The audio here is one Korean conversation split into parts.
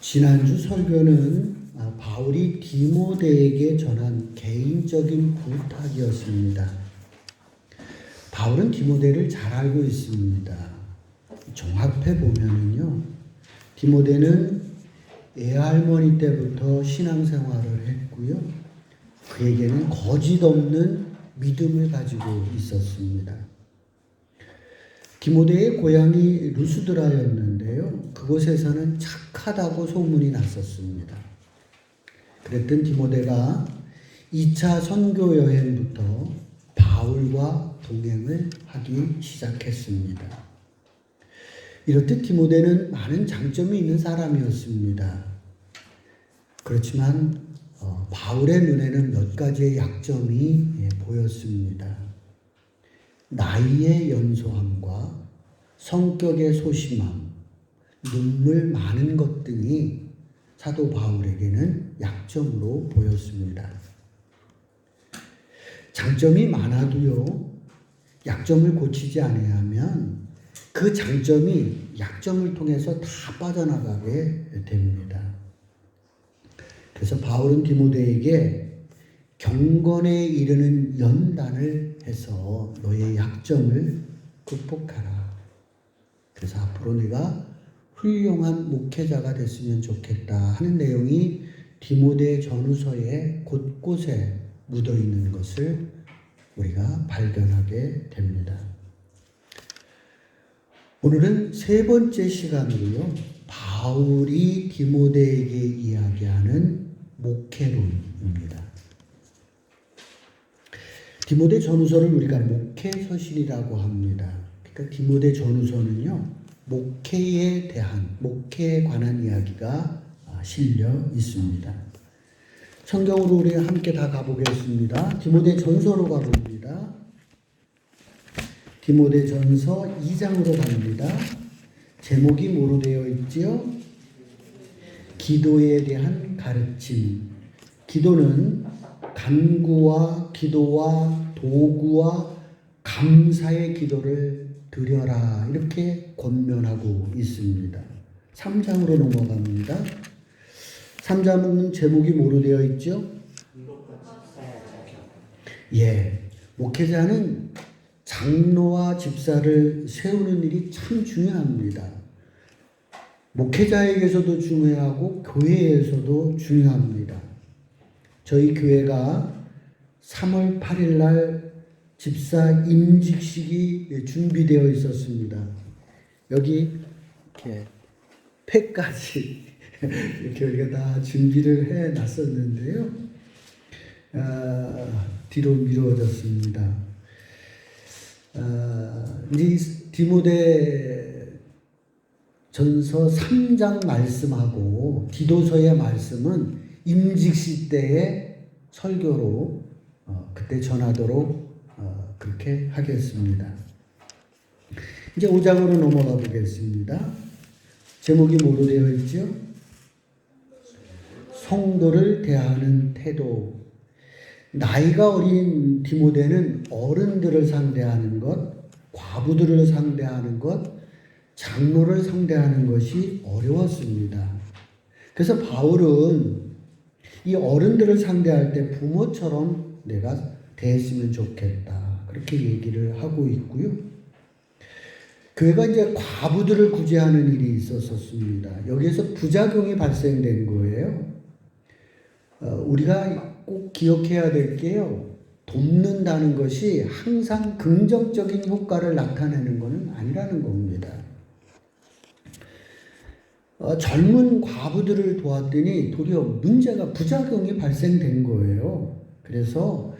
지난주 설교는 바울이 디모데에게 전한 개인적인 부탁이었습니다. 바울은 디모데를 잘 알고 있습니다. 종합해 보면은요, 디모데는 애할머니 때부터 신앙생활을 했고요. 그에게는 거짓 없는 믿음을 가지고 있었습니다. 디모데의 고향이 루스드라였는데요. 그곳에서는 착하다고 소문이 났었습니다. 그랬던 디모데가 2차 선교 여행부터 바울과 동행을 하기 시작했습니다. 이렇듯 디모데는 많은 장점이 있는 사람이었습니다. 그렇지만 바울의 눈에는 몇 가지의 약점이 보였습니다. 나이의 연소함과 성격의 소심함, 눈물 많은 것 등이 사도 바울에게는 약점으로 보였습니다. 장점이 많아도요, 약점을 고치지 않으면 그 장점이 약점을 통해서 다 빠져나가게 됩니다. 그래서 바울은 디모데에게 경건에 이르는 연단을 해서 너의 약점을 극복하라. 그래서 앞으로 내가 훌륭한 목회자가 됐으면 좋겠다 하는 내용이 디모데 전후서에 곳곳에 묻어 있는 것을 우리가 발견하게 됩니다. 오늘은 세 번째 시간으로요, 바울이 디모데에게 이야기하는 목회론입니다. 디모데 전후서를 우리가 목회서신이라고 합니다. 그러니까 디모데 전후서는요, 목회에 관한 이야기가 실려 있습니다. 성경으로 우리 함께 다 가보겠습니다. 디모데 전서로 가봅니다. 디모데 전서 2장으로 갑니다. 제목이 뭐로 되어 있지요? 기도에 대한 가르침. 기도는 간구와 기도와 도구와 감사의 기도를 드려라, 이렇게 권면하고 있습니다. 3장으로 넘어갑니다. 3장은 제목이 뭐로 되어 있죠? 목회자는 장로와 집사를 세우는 일이 참 중요합니다. 목회자에게서도 중요하고 교회에서도 중요합니다. 저희 교회가 3월 8일 날 집사 임직식이 준비되어 있었습니다. 여기 이렇게 팩까지 이렇게 우리가 다 준비를 해 놨었는데요. 뒤로 미루어졌습니다. 이제 디모데 전서 3장 말씀하고 디도서의 말씀은 임직시 때의 설교로 그때 전하도록 그렇게 하겠습니다. 이제 5장으로 넘어가 보겠습니다. 제목이 뭐로 되어 있죠? 성도를 대하는 태도. 나이가 어린 디모데는 어른들을 상대하는 것, 과부들을 상대하는 것, 장로를 상대하는 것이 어려웠습니다. 그래서 바울은 이 어른들을 상대할 때 부모처럼 내가 대했으면 좋겠다, 그렇게 얘기를 하고 있고요. 교회가 이제 과부들을 구제하는 일이 있었습니다. 여기에서 부작용이 발생된 거예요. 우리가 꼭 기억해야 될 게요, 돕는다는 것이 항상 긍정적인 효과를 나타내는 것은 아니라는 겁니다. 젊은 과부들을 도왔더니 도리어 문제가, 부작용이 발생된 거예요. 그래서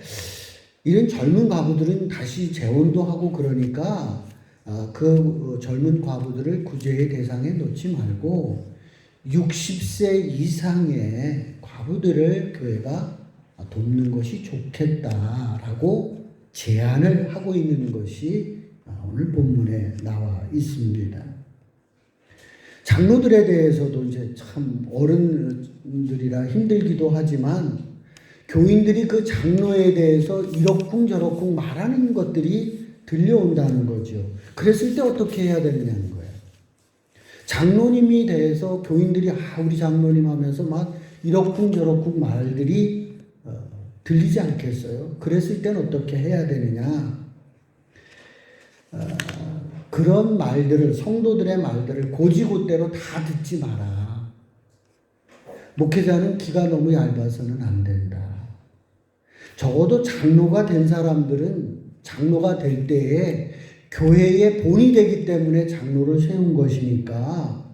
이런 젊은 과부들은 다시 재혼도 하고 그러니까 그 젊은 과부들을 구제의 대상에 놓지 말고 60세 이상의 과부들을 교회가 돕는 것이 좋겠다라고 제안을 하고 있는 것이 오늘 본문에 나와 있습니다. 장로들에 대해서도 이제 참 어른들이라 힘들기도 하지만 교인들이 그 장로에 대해서 이러쿵저러쿵 말하는 것들이 들려온다는 거죠. 그랬을 때 어떻게 해야 되느냐는 거예요. 장로님이 대해서 교인들이 우리 장로님 하면서 막 이러쿵 저러쿵 말들이 들리지 않겠어요? 그랬을 땐 어떻게 해야 되느냐? 그런 말들을, 성도들의 말들을 고지고대로 다 듣지 마라. 목회자는 기가 너무 얇아서는 안 된다. 적어도 장로가 된 사람들은 장로가 될 때에 교회의 본이 되기 때문에 장로를 세운 것이니까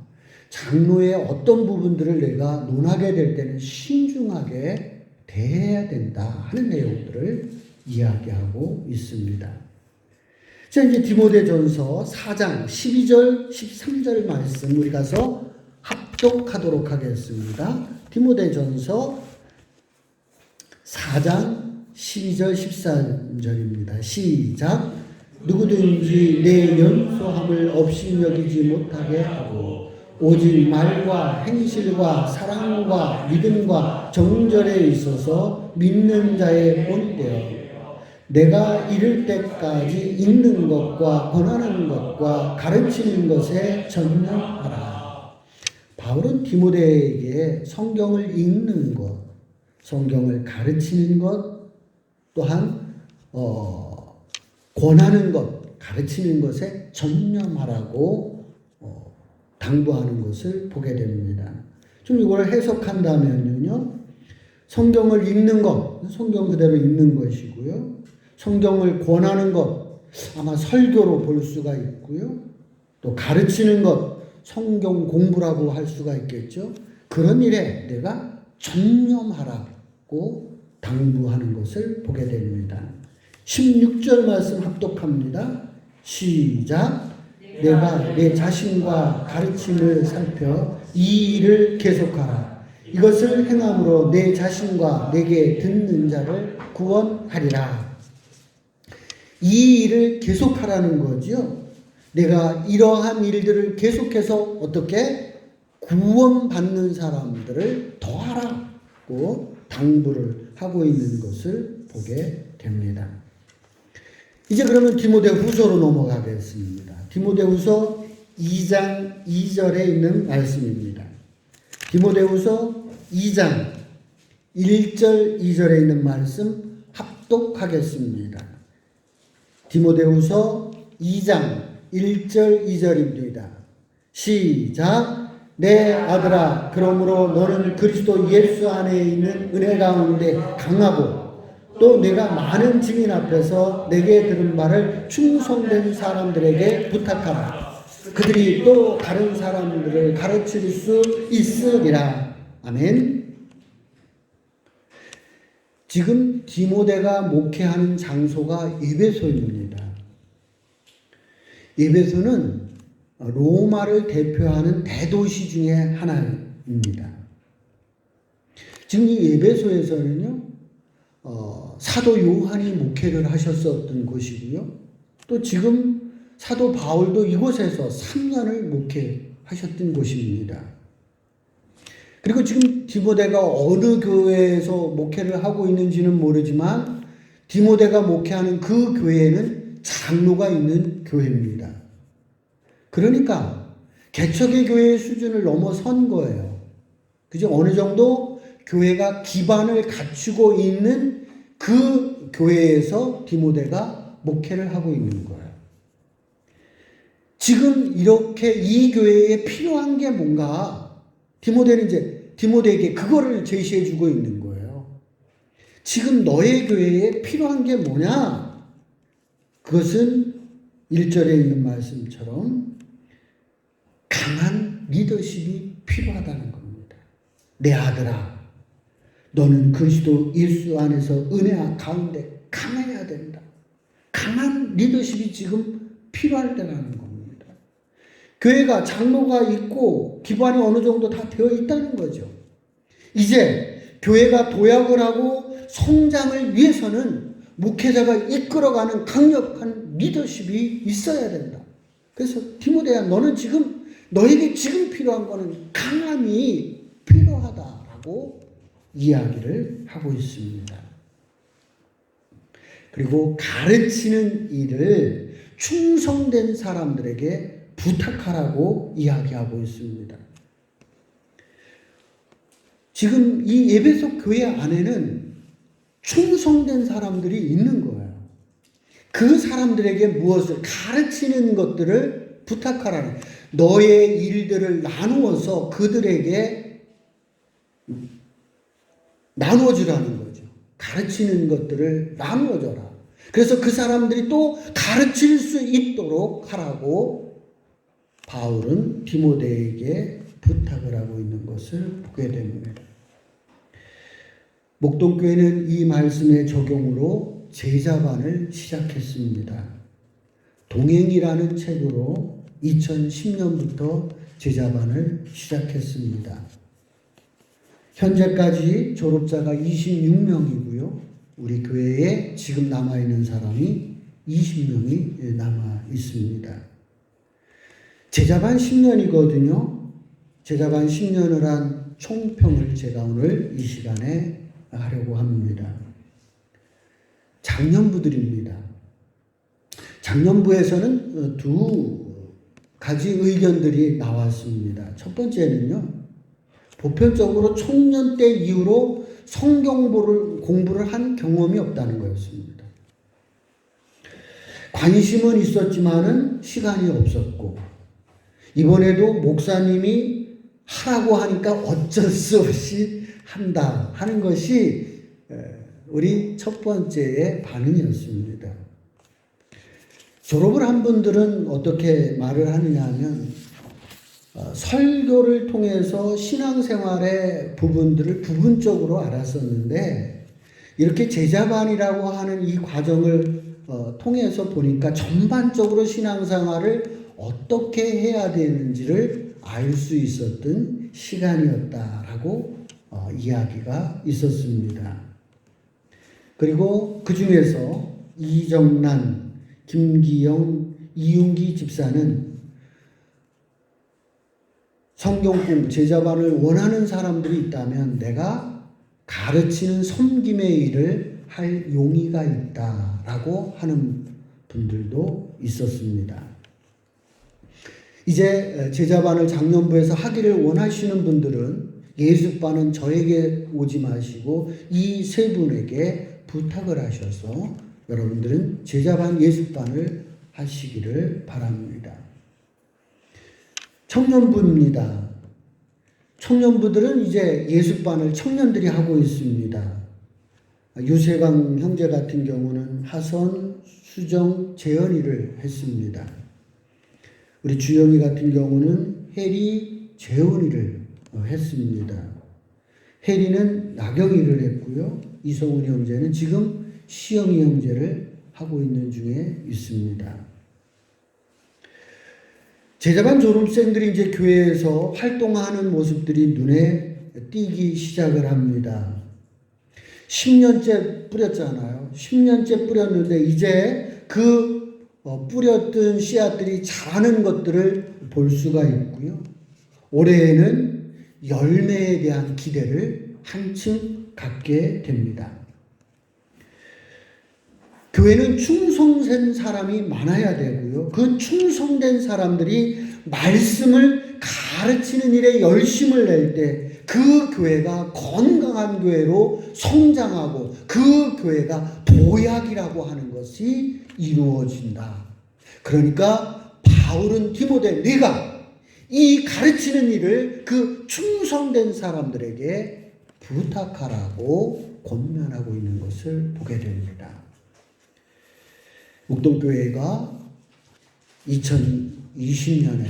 장로의 어떤 부분들을 내가 논하게 될 때는 신중하게 대해야 된다 하는 내용들을 이야기하고 있습니다. 자, 이제 디모데전서 4장 12절 13절 말씀 우리 가서 합독하도록 하겠습니다. 디모데전서 4장 12절 13절입니다. 시작. 누구든지 내 연소함을 업신여기지 못하게 하고 오직 말과 행실과 사랑과 믿음과 정절에 있어서 믿는 자의 본되어 내가 이를 때까지 읽는 것과 권하는 것과 가르치는 것에 전념하라. 바울은 디모데에게 성경을 읽는 것, 성경을 가르치는 것, 또한 권하는 것, 가르치는 것에 전념하라고 당부하는 것을 보게 됩니다. 좀 이걸 해석한다면요, 성경을 읽는 것, 성경 그대로 읽는 것이고요. 성경을 권하는 것, 아마 설교로 볼 수가 있고요. 또 가르치는 것, 성경 공부라고 할 수가 있겠죠. 그런 일에 내가 전념하라고 당부하는 것을 보게 됩니다. 16절 말씀 합독합니다. 시작. 내가 내 자신과 가르침을 살펴 이 일을 계속하라. 이것을 행함으로 내 자신과 내게 듣는 자를 구원하리라. 이 일을 계속하라는 거죠. 내가 이러한 일들을 계속해서 어떻게 구원받는 사람들을 더하라고 당부를 하고 있는 것을 보게 됩니다. 이제 그러면 디모데후서로 넘어가겠습니다. 디모데후서 2장 2절에 있는 말씀입니다. 디모데후서 2장 1절 2절에 있는 말씀 합독하겠습니다. 디모데후서 2장 1절 2절입니다. 시작. 내 아들아, 그러므로 너는 그리스도 예수 안에 있는 은혜 가운데 강하고 또 내가 많은 증인 앞에서 내게 들은 말을 충성된 사람들에게 부탁하라. 그들이 또 다른 사람들을 가르칠 수 있으리라. 아멘. 지금 디모데가 목회하는 장소가 에베소입니다. 에베소는 로마를 대표하는 대도시 중에 하나입니다. 지금 이 에베소에서는요, 사도 요한이 목회를 하셨었던 곳이고요. 또 지금 사도 바울도 이곳에서 3년을 목회하셨던 곳입니다. 그리고 지금 디모데가 어느 교회에서 목회를 하고 있는지는 모르지만 디모데가 목회하는 그 교회에는 장로가 있는 교회입니다. 그러니까 개척의 교회의 수준을 넘어선 거예요. 그죠? 어느 정도 교회가 기반을 갖추고 있는 그 교회에서 디모데가 목회를 하고 있는 거예요. 지금 이렇게 이 교회에 필요한 게 뭔가 디모데는 이제 디모데에게 그거를 제시해 주고 있는 거예요. 지금 너의 교회에 필요한 게 뭐냐? 그것은 1절에 있는 말씀처럼 강한 리더십이 필요하다는 겁니다. 내 아들아, 너는 그리스도 예수 안에서 은혜 가운데 강해야 된다. 강한 리더십이 지금 필요할 때라는 겁니다. 교회가 장로가 있고 기반이 어느 정도 다 되어 있다는 거죠. 이제 교회가 도약을 하고 성장을 위해서는 목회자가 이끌어가는 강력한 리더십이 있어야 된다. 그래서 디모데야, 너는 지금 너에게 지금 필요한 거는 강함이 필요하다라고 이야기를 하고 있습니다. 그리고 가르치는 일을 충성된 사람들에게 부탁하라고 이야기하고 있습니다. 지금 이 에베소 교회 안에는 충성된 사람들이 있는 거예요. 그 사람들에게 무엇을 가르치는 것들을 부탁하라는, 너의 일들을 나누어서 그들에게 나누어주라는 거죠. 가르치는 것들을 나누어줘라. 그래서 그 사람들이 또 가르칠 수 있도록 하라고 바울은 디모데에게 부탁을 하고 있는 것을 보게 됩니다. 목동교회는 이 말씀의 적용으로 제자반을 시작했습니다. 동행이라는 책으로 2010년부터 제자반을 시작했습니다. 현재까지 졸업자가 26명이고요. 우리 교회에 지금 남아있는 사람이 20명이 남아 있습니다. 제자반 10년이거든요. 제자반 10년을 한 총평을 제가 오늘 이 시간에 하려고 합니다. 작년부들입니다. 작년부에서는 두 가지 의견들이 나왔습니다. 첫 번째는요, 보편적으로 청년 때 이후로 성경 공부를 한 경험이 없다는 거였습니다. 관심은 있었지만은 시간이 없었고, 이번에도 목사님이 하라고 하니까 어쩔 수 없이 한다 하는 것이 우리 첫 번째의 반응이었습니다. 졸업을 한 분들은 어떻게 말을 하느냐 하면, 설교를 통해서 신앙생활의 부분들을 부분적으로 알았었는데, 이렇게 제자반이라고 하는 이 과정을 통해서 보니까 전반적으로 신앙생활을 어떻게 해야 되는지를 알 수 있었던 시간이었다라고 이야기가 있었습니다. 그리고 그 중에서 이정란, 김기영, 이윤기 집사는 성경 공부, 제자반을 원하는 사람들이 있다면 내가 가르치는 섬김의 일을 할 용의가 있다라고 하는 분들도 있었습니다. 이제 제자반을 작년부에서 하기를 원하시는 분들은 예습반은 저에게 오지 마시고 이 세 분에게 부탁을 하셔서 여러분들은 제자반 예습반을 하시기를 바랍니다. 청년부입니다. 청년부들은 이제 예습반을 청년들이 하고 있습니다. 유세강 형제 같은 경우는 하선, 수정, 재현이를 했습니다. 우리 주영이 같은 경우는 혜리, 재훈이를 했습니다. 혜리는 나경이를 했고요. 이성훈 형제는 지금 시영이 형제를 하고 있는 중에 있습니다. 제자반 졸업생들이 이제 교회에서 활동하는 모습들이 눈에 띄기 시작을 합니다. 10년째 뿌렸잖아요. 10년째 뿌렸는데 이제 그 뿌렸던 씨앗들이 자라는 것들을 볼 수가 있고요. 올해에는 열매에 대한 기대를 한층 갖게 됩니다. 교회는 충성된 사람이 많아야 되고요. 그 충성된 사람들이 말씀을 가르치는 일에 열심을 낼 때 그 교회가 건강한 교회로 성장하고 그 교회가 보약이라고 하는 것이 이루어진다. 그러니까 바울은 디모데, 네가 이 가르치는 일을 그 충성된 사람들에게 부탁하라고 권면하고 있는 것을 보게 됩니다. 목동교회가 2020년에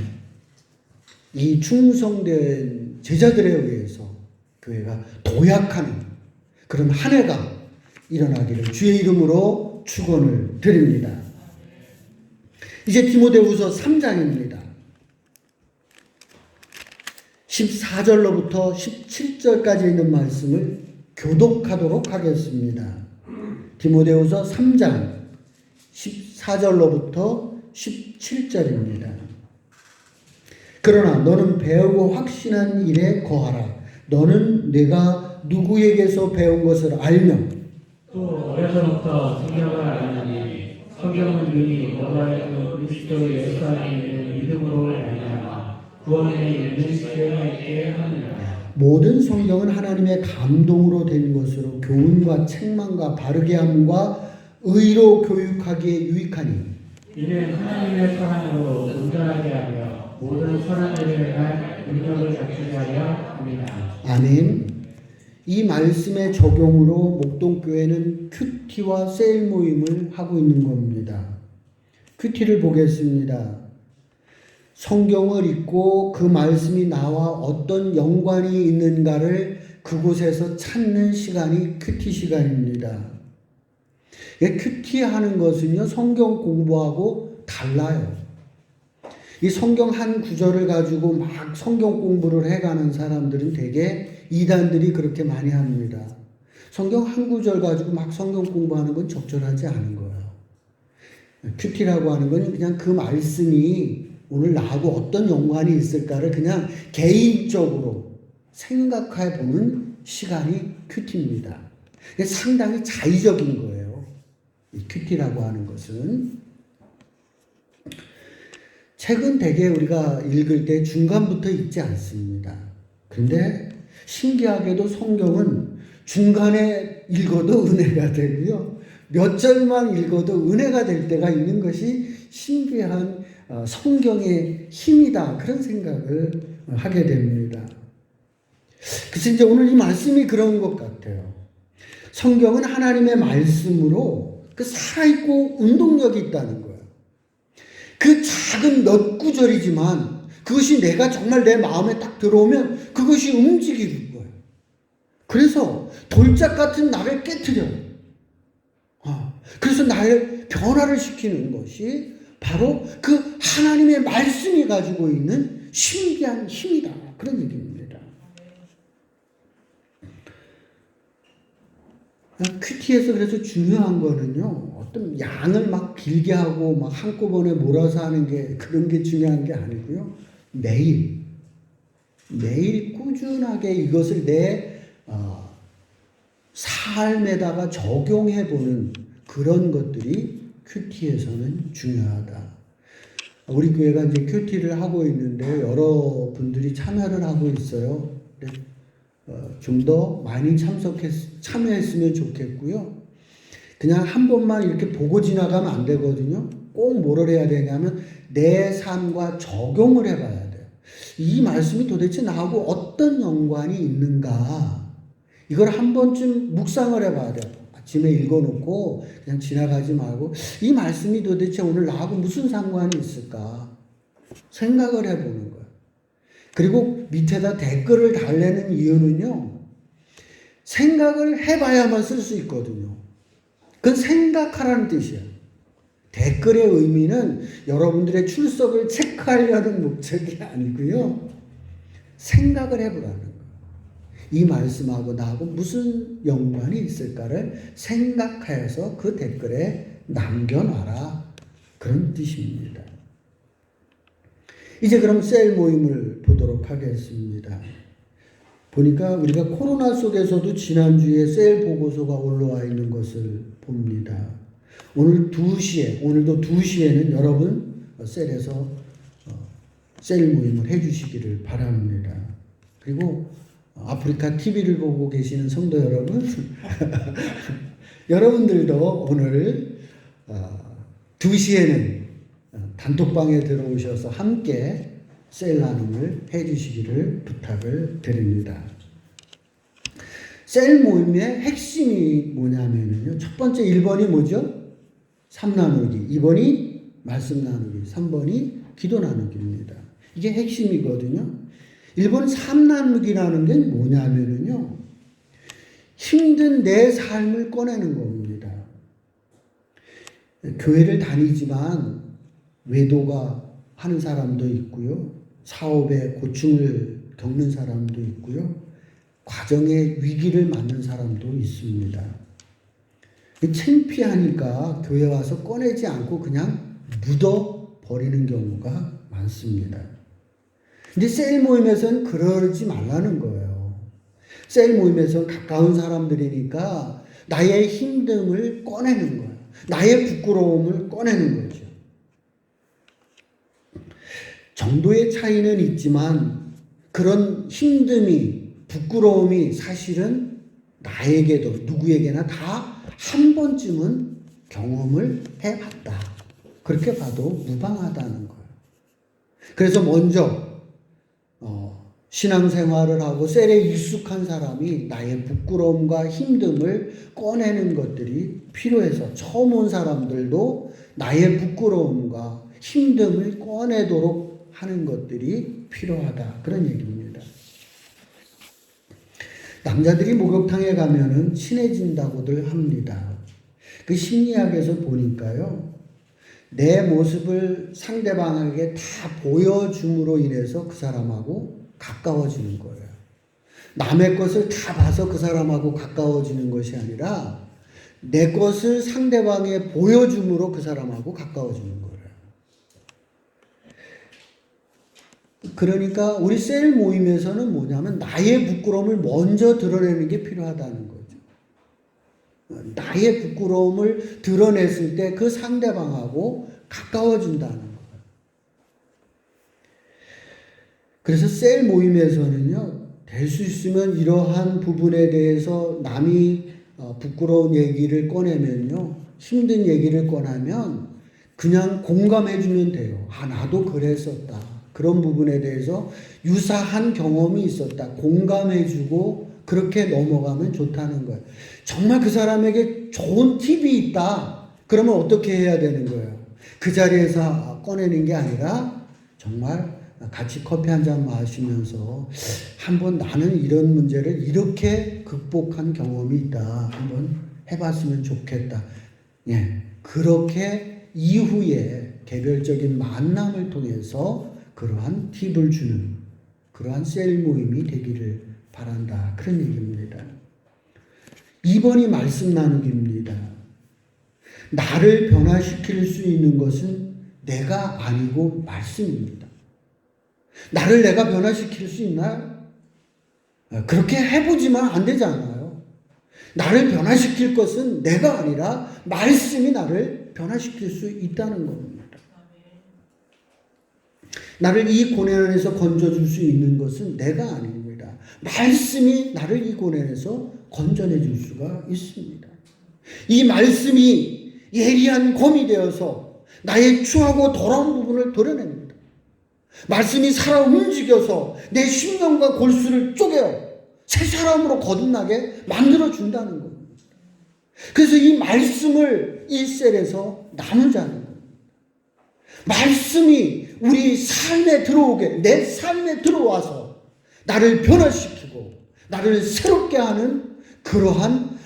이 충성된 제자들에 의해서 교회가 도약하는 그런 한 해가 일어나기를 주의 이름으로 축원을 드립니다. 이제 디모데후서 3장입니다. 14절로부터 17절까지 있는 말씀을 교독하도록 하겠습니다. 디모데후서 3장 14절로부터 17절입니다. 그러나 너는 배우고 확신한 일에 거하라. 너는 내가 누구에게서 배운 것을 알며 또 어려서부터 성경을 알느니 성경은 이미 너와의 그리스도 예수 안에 있는 믿음으로 말미암아 구원에 이르는 수행할 때 하느니라. 모든 성경은 하나님의 감동으로 된 것으로 교훈과 책망과 바르게 함과 의로 교육하기에 유익하니 이는 하나님의 사랑으로 온전하게 하며 모든 선한 일을 행할 능력을 갖추게 하려 함이라. 아멘. 이 말씀의 적용으로 목동교회는 큐티와 세일 모임을 하고 있는 겁니다. 큐티를 보겠습니다. 성경을 읽고 그 말씀이 나와 어떤 연관이 있는가를 그곳에서 찾는 시간이 큐티 시간입니다. 큐티 하는 것은요, 성경 공부하고 달라요. 이 성경 한 구절을 가지고 막 성경 공부를 해가는 사람들은 되게 이단들이 그렇게 많이 합니다. 성경 한 구절 가지고 막 성경 공부하는 건 적절하지 않은 거예요. 큐티라고 하는 건 그냥 그 말씀이 오늘 나하고 어떤 연관이 있을까를 그냥 개인적으로 생각해 보는 시간이 큐티입니다. 상당히 자의적인 거예요. 이 큐티라고 하는 것은. 책은 대개 우리가 읽을 때 중간부터 읽지 않습니다. 근데 신기하게도 성경은 중간에 읽어도 은혜가 되고요. 몇 절만 읽어도 은혜가 될 때가 있는 것이 신비한 성경의 힘이다. 그런 생각을 하게 됩니다. 그래서 이제 오늘 이 말씀이 그런 것 같아요. 성경은 하나님의 말씀으로 그 살아있고 운동력이 있다는 거예요. 그 작은 몇 구절이지만 그것이 내가 정말 내 마음에 딱 들어오면 그것이 움직이는 거예요. 그래서 돌짝 같은 나를 깨트려요. 그래서 나를 변화를 시키는 것이 바로 그 하나님의 말씀이 가지고 있는 신비한 힘이다. 그런 얘기입니다. 큐티에서 그래서 중요한 거는요, 어떤 양을 막 길게 하고 막 한꺼번에 몰아서 하는 게 그런 게 중요한 게 아니고요. 매일 꾸준하게 이것을 내 삶에다가 적용해 보는 그런 것들이 큐티에서는 중요하다. 우리 교회가 이제 큐티를 하고 있는데 여러분들이 참여를 하고 있어요. 좀 더 많이 참여했으면 좋겠고요. 그냥 한 번만 이렇게 보고 지나가면 안 되거든요. 꼭 뭐를 해야 되냐면 내 삶과 적용을 해봐야 돼요. 이 말씀이 도대체 나하고 어떤 연관이 있는가, 이걸 한 번쯤 묵상을 해봐야 돼요. 아침에 읽어놓고 그냥 지나가지 말고 이 말씀이 도대체 오늘 나하고 무슨 상관이 있을까 생각을 해보는 거예요. 그리고 밑에다 댓글을 달래는 이유는요, 생각을 해봐야만 쓸 수 있거든요. 그건 생각하라는 뜻이에요. 댓글의 의미는 여러분들의 출석을 체크하려는 목적이 아니고요, 생각을 해보라는 거예요. 이 말씀하고 나하고 무슨 연관이 있을까를 생각하여서 그 댓글에 남겨놔라. 그런 뜻입니다. 이제 그럼 셀 모임을 보도록 하겠습니다. 보니까 우리가 코로나 속에서도 지난주에 셀 보고서가 올라와 있는 것을 봅니다. 오늘도 2시에는 여러분 셀에서 셀 모임을 해주시기를 바랍니다. 그리고 아프리카 TV를 보고 계시는 성도 여러분, 여러분들도 오늘 2시에는 단톡방에 들어오셔서 함께 셀 나눔을 해주시기를 부탁을 드립니다. 셀 모임의 핵심이 뭐냐면요, 첫 번째 1번이 뭐죠? 삶 나누기, 2번이 말씀 나누기, 3번이 기도 나누기입니다. 이게 핵심이거든요. 1번 삶 나누기라는 게 뭐냐면요, 힘든 내 삶을 꺼내는 겁니다. 교회를 다니지만 외도가 하는 사람도 있고요, 사업에 고충을 겪는 사람도 있고요, 과정의 위기를 맞는 사람도 있습니다. 창피하니까 교회 와서 꺼내지 않고 그냥 묻어버리는 경우가 많습니다. 근데 셀 모임에서는 그러지 말라는 거예요. 셀 모임에서는 가까운 사람들이니까 나의 힘듦을 꺼내는 거예요. 나의 부끄러움을 꺼내는 거죠. 정도의 차이는 있지만 그런 힘듦이, 부끄러움이 사실은 나에게도 누구에게나 다 한 번쯤은 경험을 해봤다. 그렇게 봐도 무방하다는 거예요. 그래서 먼저 신앙생활을 하고 셀에 익숙한 사람이 나의 부끄러움과 힘듦을 꺼내는 것들이 필요해서 처음 온 사람들도 나의 부끄러움과 힘듦을 꺼내도록 하는 것들이 필요하다. 그런 얘기입니다. 남자들이 목욕탕에 가면은 친해진다고들 합니다. 그 심리학에서 보니까요, 내 모습을 상대방에게 다 보여줌으로 인해서 그 사람하고 가까워지는 거예요. 남의 것을 다 봐서 그 사람하고 가까워지는 것이 아니라 내 것을 상대방에 보여줌으로 그 사람하고 가까워지는 거예요. 그러니까 우리 셀 모임에서는 뭐냐면 나의 부끄러움을 먼저 드러내는 게 필요하다는 거죠. 나의 부끄러움을 드러냈을 때 그 상대방하고 가까워진다는 거예요. 그래서 셀 모임에서는요, 될 수 있으면 이러한 부분에 대해서 남이 부끄러운 얘기를 꺼내면요, 힘든 얘기를 꺼내면 그냥 공감해주면 돼요. 아, 나도 그랬었다. 그런 부분에 대해서 유사한 경험이 있었다. 공감해주고 그렇게 넘어가면 좋다는 거예요. 정말 그 사람에게 좋은 팁이 있다. 그러면 어떻게 해야 되는 거예요? 그 자리에서 꺼내는 게 아니라 정말 같이 커피 한 잔 마시면서 한번 나는 이런 문제를 이렇게 극복한 경험이 있다. 한번 해봤으면 좋겠다. 예, 그렇게 이후에 개별적인 만남을 통해서 그러한 팁을 주는 그러한 셀 모임이 되기를 바란다. 그런 얘기입니다. 2번이 말씀 나누기입니다. 나를 변화시킬 수 있는 것은 내가 아니고 말씀입니다. 나를 내가 변화시킬 수 있나요? 그렇게 해보지만 안 되잖아요. 나를 변화시킬 것은 내가 아니라 말씀이 나를 변화시킬 수 있다는 겁니다. 나를 이 고난에서 건져줄 수 있는 것은 내가 아닙니다. 말씀이 나를 이 고난에서 건져내 줄 수가 있습니다. 이 말씀이 예리한 검이 되어서 나의 추하고 더러운 부분을 도려냅니다. 말씀이 살아 움직여서 내 심령과 골수를 쪼개어 새 사람으로 거듭나게 만들어준다는 겁니다. 그래서 이 말씀을 이 셀에서 나누자는 겁니다. 말씀이 우리 삶에 들어오게, 내 삶에 들어와서 나를 변화시키고 나를 새롭게 하는 그러한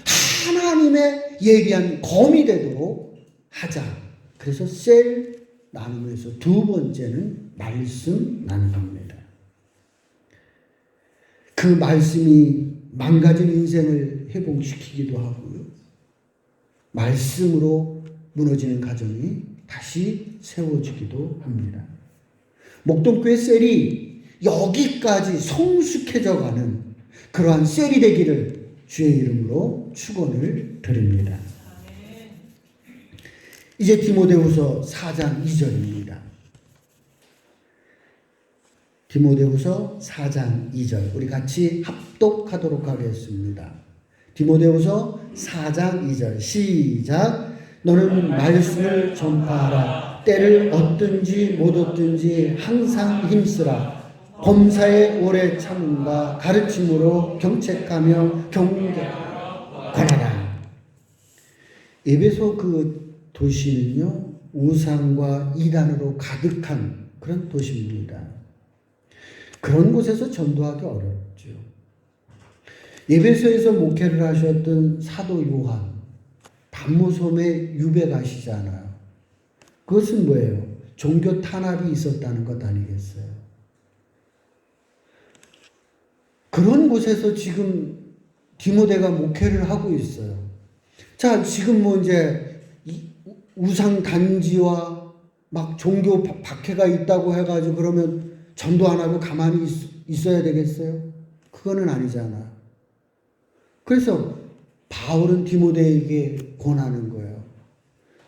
하나님의 예리한 검이 되도록 하자. 그래서 셀 나눔에서 두 번째는 말씀 나눔입니다. 그 말씀이 망가진 인생을 회복시키기도 하고요. 말씀으로 무너지는 가정이 다시 세워지기도 합니다. 목동교회 셀이 여기까지 성숙해져 가는 그러한 셀이 되기를 주의 이름으로 축원을 드립니다. 이제 디모데후서 4장 2절입니다. 디모데후서 4장 2절 우리 같이 합독하도록 하겠습니다. 디모데후서 4장 2절 시작. 너는 말씀을 전파하라. 때를 얻든지 못 얻든지 항상 힘쓰라. 범사에 오래 참음과 가르침으로 경책하며 경계하라. 에베소 그 도시는요, 우상과 이단으로 가득한 그런 도시입니다. 그런 곳에서 전도하기 어렵죠. 에베소에서 목회를 하셨던 사도 요한, 반모섬에 유배 가시잖아요. 그것은 뭐예요? 종교 탄압이 있었다는 것 아니겠어요? 그런 곳에서 지금 디모데가 목회를 하고 있어요. 자, 지금 뭐 이제 우상 단지와 막 종교 박해가 있다고 해가지고 그러면 전도 안 하고 가만히 있어야 되겠어요? 그거는 아니잖아요. 그래서 바울은 디모데에게 권하는 거예요.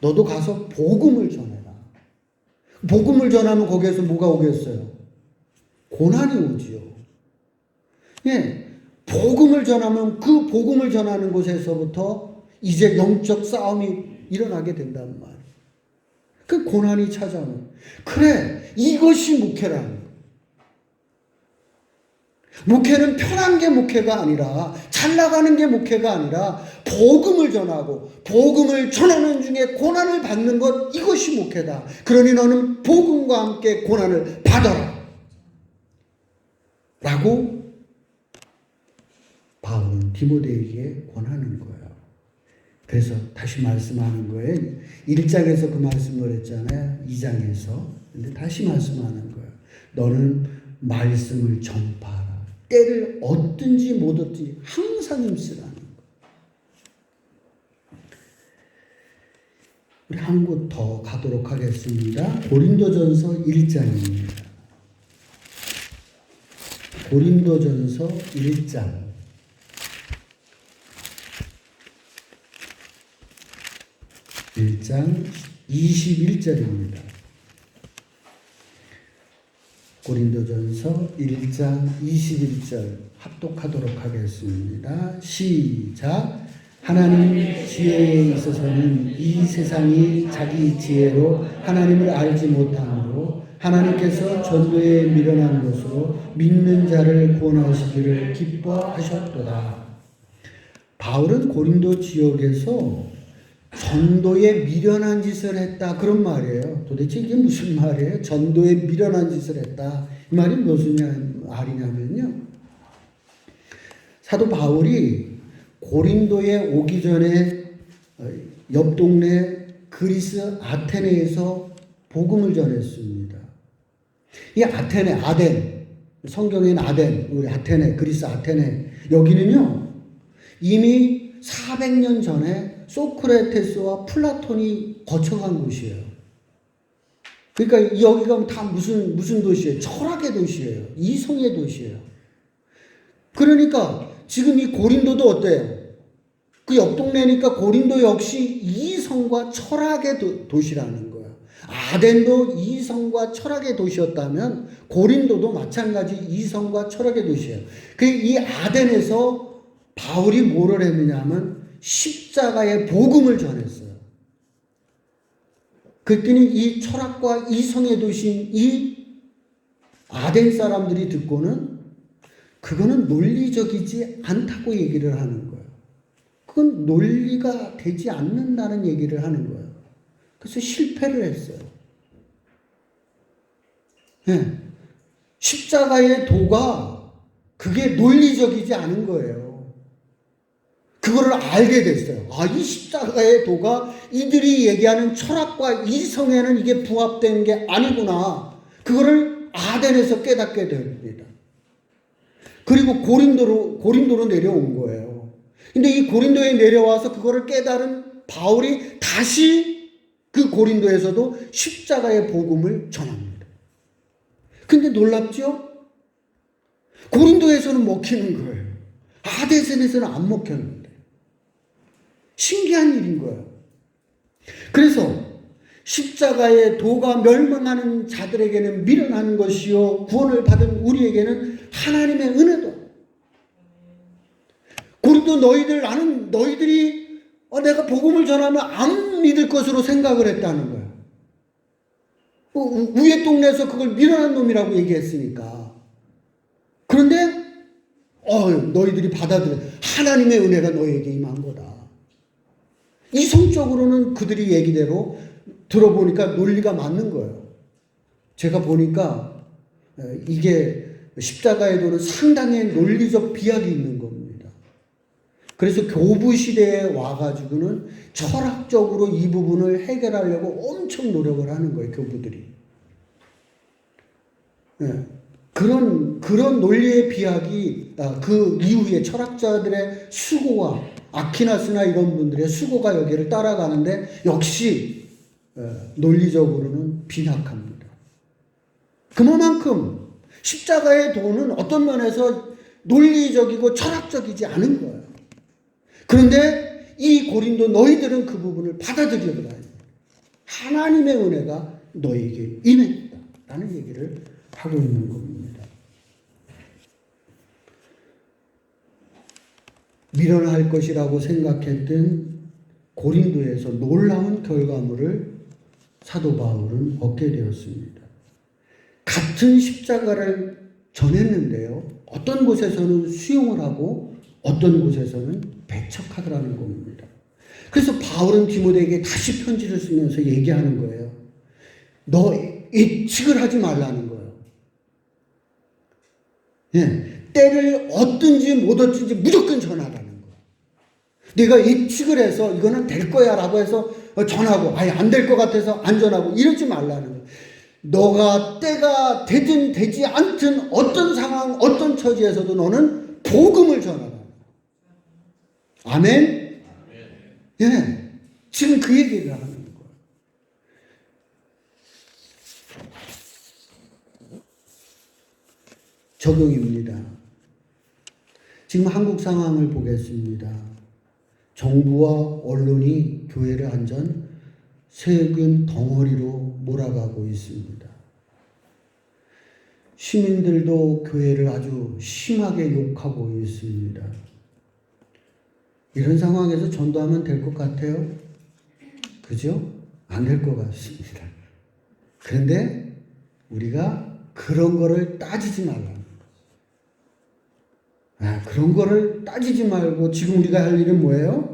너도 가서 복음을 전해라. 복음을 전하면 거기에서 뭐가 오겠어요? 고난이 오지요. 예, 복음을 전하면 그 복음을 전하는 곳에서부터 이제 영적 싸움이 일어나게 된단 말이에요. 그 고난이 찾아오는. 그래, 이것이 목회라는 거예요. 목회는 편한 게 목회가 아니라, 잘 나가는 게 목회가 아니라 복음을 전하고 복음을 전하는 중에 고난을 받는 것, 이것이 목회다. 그러니 너는 복음과 함께 고난을 받아라 라고 바울은 디모데에게 권하는 거예요. 그래서 다시 말씀하는 거예요. 1장에서 그 말씀을 했잖아요. 2장에서. 근데 다시 말씀하는 거예요. 너는 말씀을 전파하라. 때를 얻든지 못 얻든지 항상 힘쓰라는 거예요. 우리 한 곳 더 가도록 하겠습니다. 고린도전서 1장입니다. 고린도전서 1장. 1장 21절입니다. 고린도전서 1장 21절 합독하도록 하겠습니다. 시작. 하나님 지혜에 있어서는 이 세상이 자기 지혜로 하나님을 알지 못하므로 하나님께서 전도에 미련한 것으로 믿는 자를 구원하시기를 기뻐하셨도다. 바울은 고린도 지역에서 전도에 미련한 짓을 했다, 그런 말이에요. 도대체 이게 무슨 말이에요? 전도에 미련한 짓을 했다. 이 말이 무슨 말이냐면요, 사도 바울이 고린도에 오기 전에 옆 동네 그리스 아테네에서 복음을 전했습니다. 이 아테네, 아덴, 성경에는 아덴, 우리 아테네, 그리스 아테네, 여기는요 이미 400년 전에 소크라테스와 플라톤이 거쳐간 곳이에요. 그러니까 여기가 다 무슨 도시예요? 철학의 도시예요. 이성의 도시예요. 그러니까 지금 이 고린도도 어때요? 그 옆 동네니까 고린도 역시 이성과 철학의 도시라는 거예요. 아덴도 이성과 철학의 도시였다면 고린도도 마찬가지 이성과 철학의 도시예요. 이 아덴에서 바울이 뭐를 했느냐 하면 십자가의 복음을 전했어요. 그랬더니 이 철학과 이성의 도시인 이 아덴 사람들이 듣고는 그거는 논리적이지 않다고 얘기를 하는 거예요. 그건 논리가 되지 않는다는 얘기를 하는 거예요. 그래서 실패를 했어요. 네. 십자가의 도가 그게 논리적이지 않은 거예요. 그거를 알게 됐어요. 아, 이 십자가의 도가 이들이 얘기하는 철학과 이성에는 이게 부합되는 게 아니구나. 그거를 아덴에서 깨닫게 됩니다. 그리고 고린도로 내려온 거예요. 근데 이 고린도에 내려와서 그거를 깨달은 바울이 다시 그 고린도에서도 십자가의 복음을 전합니다. 근데 놀랍죠? 고린도에서는 먹히는 거예요. 아덴에서는 안 먹혔는데. 신기한 일인 거예요. 그래서 십자가의 도가 멸망하는 자들에게는 미련한 것이요 구원을 받은 우리에게는 하나님의 은혜도. 고린도 너희들이 내가 복음을 전하면 안 믿을 것으로 생각을 했다는 거예요. 위에 동네에서 그걸 미련한 놈이라고 얘기했으니까. 그런데 너희들이 받아들여. 하나님의 은혜가 너희에게 임한 거다. 이성적으로는 그들이 얘기대로 들어보니까 논리가 맞는 거예요. 제가 보니까 이게 십자가의 도는 상당히 논리적 비약이 있는 겁니다. 그래서 교부 시대에 와가지고는 철학적으로 이 부분을 해결하려고 엄청 노력을 하는 거예요, 교부들이. 네. 그런 논리의 비약이 그 이후에 철학자들의 수고와 아퀴나스나 이런 분들의 수고가 여기를 따라가는데 역시 논리적으로는 빈약합니다. 그만큼 십자가의 도는 어떤 면에서 논리적이고 철학적이지 않은 거예요. 그런데 이 고린도 너희들은 그 부분을 받아들여라. 하나님의 은혜가 너에게 임했다 라는 얘기를 하고 있는 겁니다. 밀어날 것이라고 생각했던 고린도에서 놀라운 결과물을 사도 바울은 얻게 되었습니다. 같은 십자가를 전했는데요. 어떤 곳에서는 수용을 하고 어떤 곳에서는 배척하더라는 겁니다. 그래서 바울은 디모데에게 다시 편지를 쓰면서 얘기하는 거예요. 너 예측을 하지 말라는 거예요. 예, 때를 얻든지 못 얻든지 무조건 전하라는 거예요. 내가 예측을 해서 이거는 될 거야 라고 해서 전하고 아예 안 될 것 같아서 안 전하고 이러지 말라는 거예요. 너가 때가 되든 되지 않든 어떤 상황 어떤 처지에서도 너는 복음을 전하라. 아멘? 예, 지금 그 얘기를 하는 거예요. 적용입니다. 지금 한국 상황을 보겠습니다. 정부와 언론이 교회를 완전 세금 덩어리로 몰아가고 있습니다. 시민들도 교회를 아주 심하게 욕하고 있습니다. 이런 상황에서 전도하면 될 것 같아요? 그죠? 안 될 것 같습니다. 그런데 우리가 그런 거를 따지지 말라는 거예요. 그런 거를 따지지 말고 지금 우리가 할 일은 뭐예요?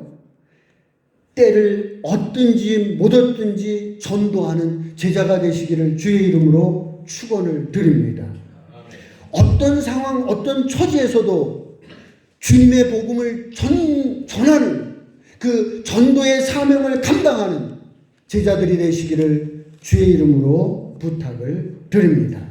때를 얻든지 못 얻든지 전도하는 제자가 되시기를 주의 이름으로 축원을 드립니다. 어떤 상황, 어떤 처지에서도 주님의 복음을 전하는 그 전도의 사명을 감당하는 제자들이 되시기를 주의 이름으로 부탁을 드립니다.